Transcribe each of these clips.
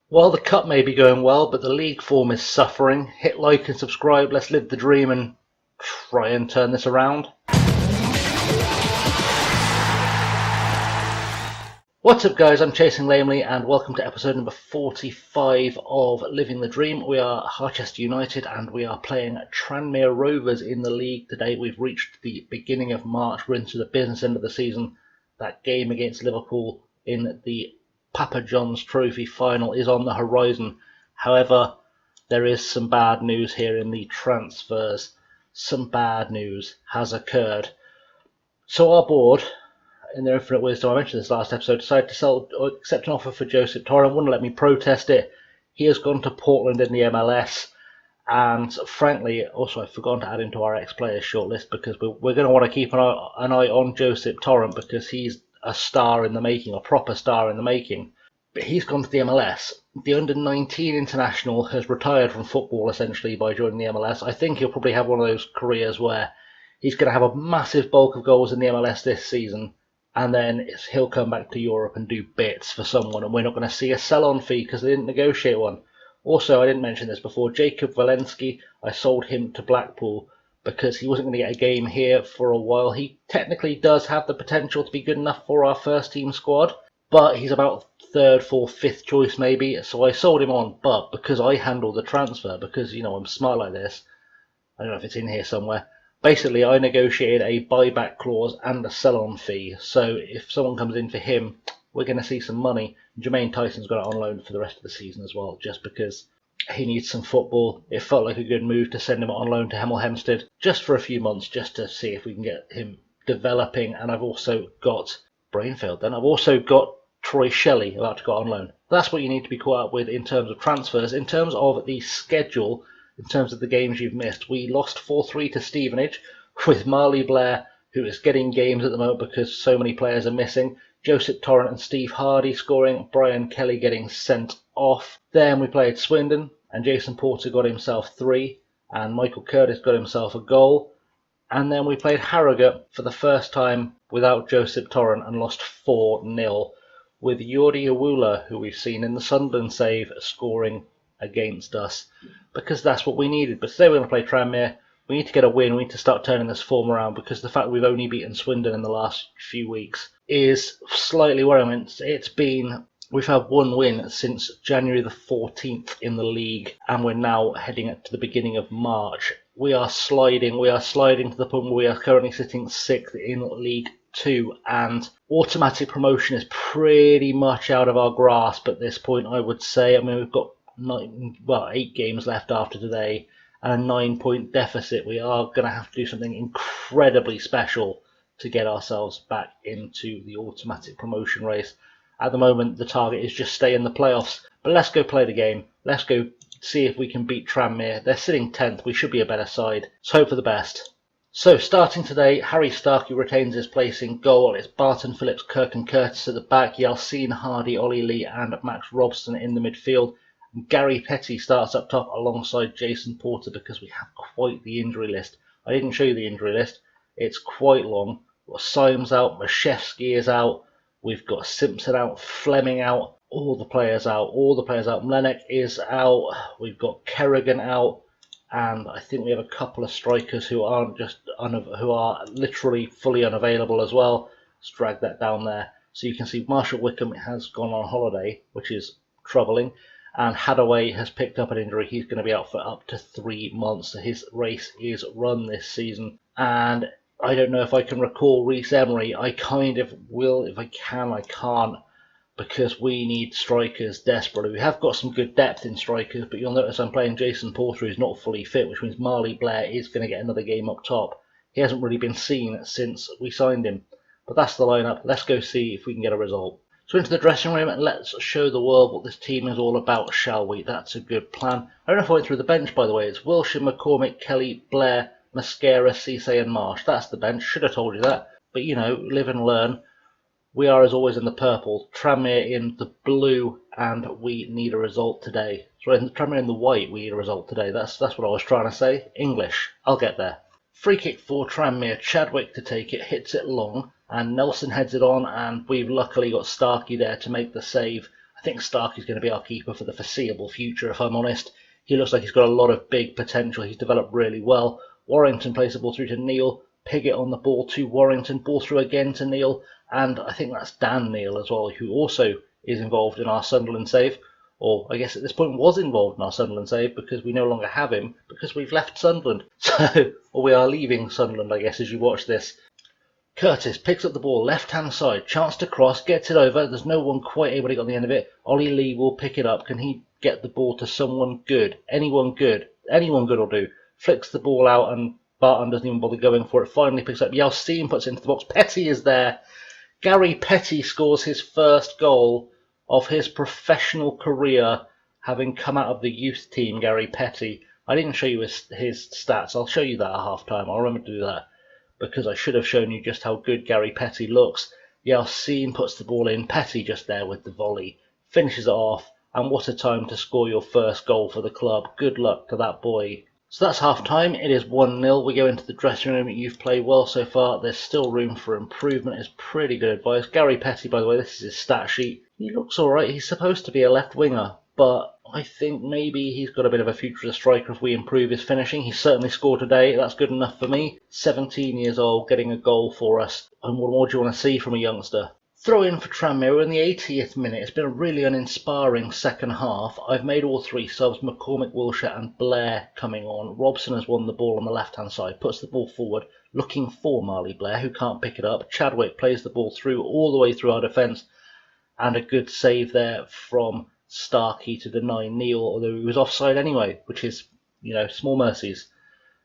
Well, the cup may be going well, but the league form is suffering. Hit like and subscribe. Let's live the dream and try and turn this around. What's up, guys? I'm ChasingLamely, and welcome to episode number 45 of Living the Dream. We are Harchester United, and we are playing Tranmere Rovers in the league today. We've reached the beginning of March. We're into the business end of the season. That game against Liverpool in the Papa John's Trophy final is on the horizon. However, there is some bad news here in the transfers. Some bad news has occurred. So our board, in their infinite wisdom, I mentioned this last episode, decided to accept an offer for Joseph Torrent. Wouldn't let me protest it. He has gone to Portland in the MLS, and frankly, also I've forgotten to add him to our ex-players shortlist because we're going to want to keep an eye on Joseph Torrent because he's a star in the making, a proper star in the making. But he's gone to the MLS. The under-19 international has retired from football essentially by joining the MLS. I think he'll probably have one of those careers where he's going to have a massive bulk of goals in the MLS this season, and then he'll come back to Europe and do bits for someone, and we're not going to see a sell-on fee because they didn't negotiate one. Also, I didn't mention this before, Jacob Walensky, I sold him to Blackpool because he wasn't going to get a game here for a while. He technically does have the potential to be good enough for our first team squad, but he's about third, fourth, fifth choice maybe, so I sold him on. But because I handled the transfer, because, you know, I'm smart like this, I don't know if it's in here somewhere, basically I negotiated a buyback clause and a sell-on fee, so if someone comes in for him, we're going to see some money. Jermaine Tyson's got it on loan for the rest of the season as well, just because he needs some football. It felt like a good move to send him on loan to Hemel Hempstead just for a few months, just to see if we can get him developing. And I've also got Brainfield. Then I've also got Troy Shelley about to go on loan. That's what you need to be caught up with in terms of transfers. In terms of the schedule, in terms of the games you've missed, we lost 4-3 to Stevenage with Marley Blair, who is getting games at the moment because so many players are missing. Joseph Torrent and Steve Hardy scoring, Brian Kelly getting sent off. Then we played Swindon, and Jason Porter got himself 3, and Michael Curtis got himself a goal. And then we played Harrogate for the first time without Joseph Torrent and lost 4-0, with Yuri Awula, who we've seen in the Sunderland save, scoring against us, because that's what we needed. But today we're going to play Tranmere. We need to get a win. We need to start turning this form around, because the fact we've only beaten Swindon in the last few weeks is slightly worrying. We've had one win since January the 14th in the league, and we're now heading to the beginning of March. We are sliding to the point where we are currently sitting 6th in League 2, and automatic promotion is pretty much out of our grasp at this point, I would say. I mean, we've got 8 games left after today, and a 9-point deficit. We are going to have to do something incredibly special to get ourselves back into the automatic promotion race. At the moment, the target is just stay in the playoffs. But let's go play the game. Let's go see if we can beat Tranmere. They're sitting 10th. We should be a better side. Let's hope for the best. So, starting today, Harry Starkey retains his place in goal. It's Barton, Phillips, Kirk and Curtis at the back. Yeltsin, Hardy, Ollie Lee and Max Robson in the midfield. Gary Petty starts up top alongside Jason Porter because we have quite the injury list. I didn't show you the injury list. It's quite long. We've got Symes out, Mashevsky is out, we've got Simpson out, Fleming out, all the players out. Mlenek is out, we've got Kerrigan out, and I think we have a couple of strikers who who are literally fully unavailable as well. Let's drag that down there. So you can see Marshall Wickham has gone on holiday, which is troubling. And Hadaway has picked up an injury. He's going to be out for up to 3 months. So his race is run this season. And I don't know if I can recall Reece Emery. I kind of will. If I can, I can't. Because we need strikers desperately. We have got some good depth in strikers. But you'll notice I'm playing Jason Porter, who's not fully fit. Which means Marley Blair is going to get another game up top. He hasn't really been seen since we signed him. But that's the lineup. Let's go see if we can get a result. So into the dressing room, and let's show the world what this team is all about, shall we? That's a good plan. I don't know if I went through the bench, by the way. It's Wilshire, McCormick, Kelly, Blair, Mascara, Cisse and Marsh. That's the bench. Should have told you that. But, you know, live and learn. We are, as always, in the purple. Tranmere in the blue, and we need a result today. So Tranmere in the white, we need a result today. That's what I was trying to say. English. I'll get there. Free kick for Tranmere. Chadwick to take it. Hits it long. And Nelson heads it on, and we've luckily got Starkey there to make the save. I think Starkey's going to be our keeper for the foreseeable future, if I'm honest. He looks like he's got a lot of big potential. He's developed really well. Warrington plays the ball through to Neil. Piggott on the ball to Warrington. Ball through again to Neil. And I think that's Dan Neil as well, who also is involved in our Sunderland save. Or I guess at this point was involved in our Sunderland save, because we no longer have him because we've left Sunderland. So, or we are leaving Sunderland, I guess, as you watch this. Curtis picks up the ball, left-hand side, chance to cross, gets it over. There's no one quite able to get on the end of it. Ollie Lee will pick it up. Can he get the ball to someone good? Anyone good? Anyone good will do. Flicks the ball out and Barton doesn't even bother going for it. Finally picks up Yalcin, puts it into the box. Petty is there. Gary Petty scores his first goal of his professional career, having come out of the youth team, Gary Petty. I didn't show you his stats. I'll show you that at half-time. I'll remember to do that, because I should have shown you just how good Gary Petty looks. Yalcin puts the ball in, Petty just there with the volley, finishes it off, and what a time to score your first goal for the club. Good luck to that boy. So that's half-time, it is 1-0, we go into the dressing room. You've played well so far, there's still room for improvement, is pretty good advice. Gary Petty, by the way, this is his stat sheet. He looks alright, he's supposed to be a left winger, but I think maybe he's got a bit of a future as a striker if we improve his finishing. He certainly scored today. That's good enough for me. 17 years old, getting a goal for us. And what more do you want to see from a youngster? Throw in for Tranmere in the 80th minute. It's been a really uninspiring second half. I've made all three subs, McCormick, Wilshire and Blair coming on. Robson has won the ball on the left-hand side, puts the ball forward, looking for Marley Blair, who can't pick it up. Chadwick plays the ball through, all the way through our defence. And a good save there from Starkey to deny Neil, although he was offside anyway, which is, small mercies.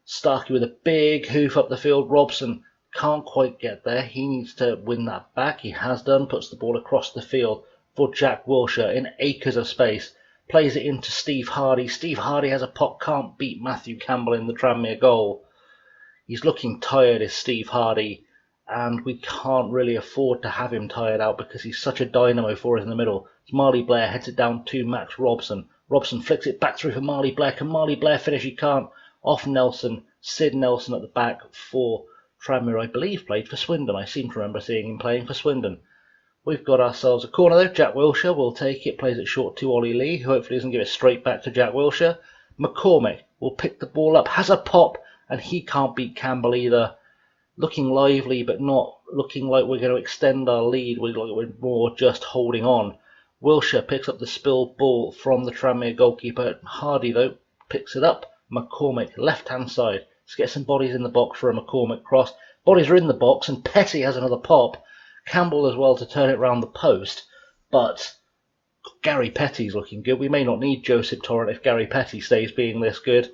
Starkey with a big hoof up the field. Robson can't quite get there. He needs to win that back. He has done. Puts the ball across the field for Jack Wilshire in acres of space. Plays it into Steve Hardy. Steve Hardy has a pop. Can't beat Matthew Campbell in the Tranmere goal. He's looking tired, is Steve Hardy. And we can't really afford to have him tired out because he's such a dynamo for us in the middle. Marley Blair heads it down to Max Robson. Robson flicks it back through for Marley Blair. Can Marley Blair finish? He can't. Off Nelson. Sid Nelson at the back for Tranmere, I believe, played for Swindon. I seem to remember seeing him playing for Swindon. We've got ourselves a corner though. Jack Wilshire will take it. Plays it short to Ollie Lee, who hopefully doesn't give it straight back to Jack Wilshire. McCormick will pick the ball up. Has a pop, and he can't beat Campbell either. Looking lively, but not looking like we're going to extend our lead. We're more just holding on. Wilshire picks up the spilled ball from the Tranmere goalkeeper. Hardy, though, picks it up. McCormick, left-hand side. Let's get some bodies in the box for a McCormick cross. Bodies are in the box, and Petty has another pop. Campbell as well to turn it round the post. But Gary Petty's looking good. We may not need Joseph Torrent if Gary Petty stays being this good.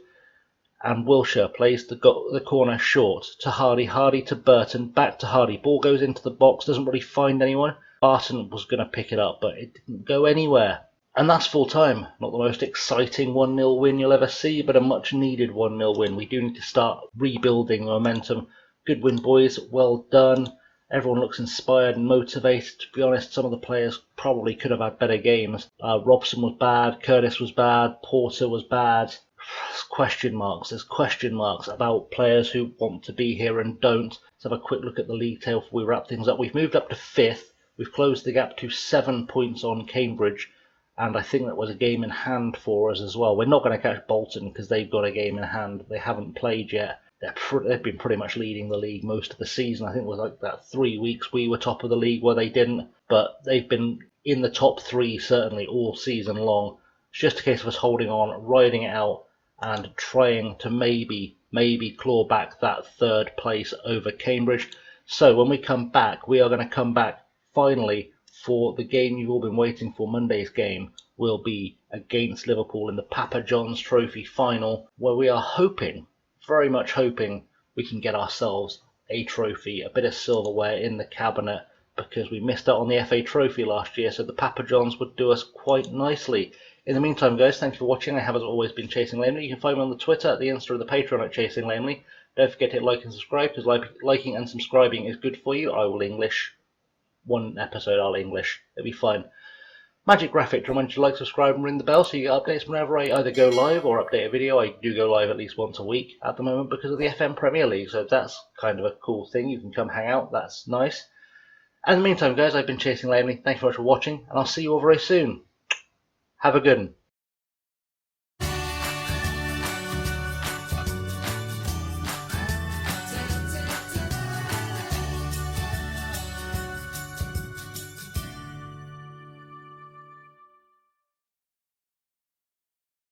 And Wilshire plays the corner short to Hardy. Hardy to Burton. Back to Hardy. Ball goes into the box. Doesn't really find anyone. Barton was going to pick it up, but it didn't go anywhere. And that's full time. Not the most exciting 1-0 win you'll ever see, but a much needed 1-0 win. We do need to start rebuilding momentum. Good win, boys. Well done. Everyone looks inspired and motivated. To be honest, some of the players probably could have had better games. Robson was bad. Curtis was bad. Porter was bad. There's question marks about players who want to be here and don't. Let's have a quick look at the league table before we wrap things up. We've moved up to 5th. We've closed the gap to 7 points on Cambridge, and I think that was a game in hand for us as well. We're not going to catch Bolton because they've got a game in hand. They haven't played yet. They've been pretty much leading the league most of the season. I think it was like that 3 weeks we were top of the league where they didn't, but they've been in the top 3 certainly all season long. It's just a case of us holding on, riding it out, and trying to maybe claw back that 3rd place over Cambridge. So when we come back, we are going to come back finally for the game you've all been waiting for. Monday's game will be against Liverpool in the Papa John's Trophy final, where we are hoping, very much hoping, we can get ourselves a trophy, a bit of silverware in the cabinet, because we missed out on the FA Trophy last year, so the Papa John's would do us quite nicely. In the meantime, guys, thank you for watching. I have, as always, been Chasing Lamely. You can find me on the Twitter, the Insta, or the Patreon at Chasing Lamely. Don't forget to hit like and subscribe, because liking and subscribing is good for you. I will English. One episode I'll English. It'll be fine. Magic Graphic, remember to like, subscribe, and ring the bell so you get updates whenever I either go live or update a video. I do go live at least once a week at the moment because of the FM Premier League, so that's kind of a cool thing. You can come hang out. That's nice. And in the meantime, guys, I've been Chasing Lamely. Thank you very much for watching, and I'll see you all very soon. Have a good one.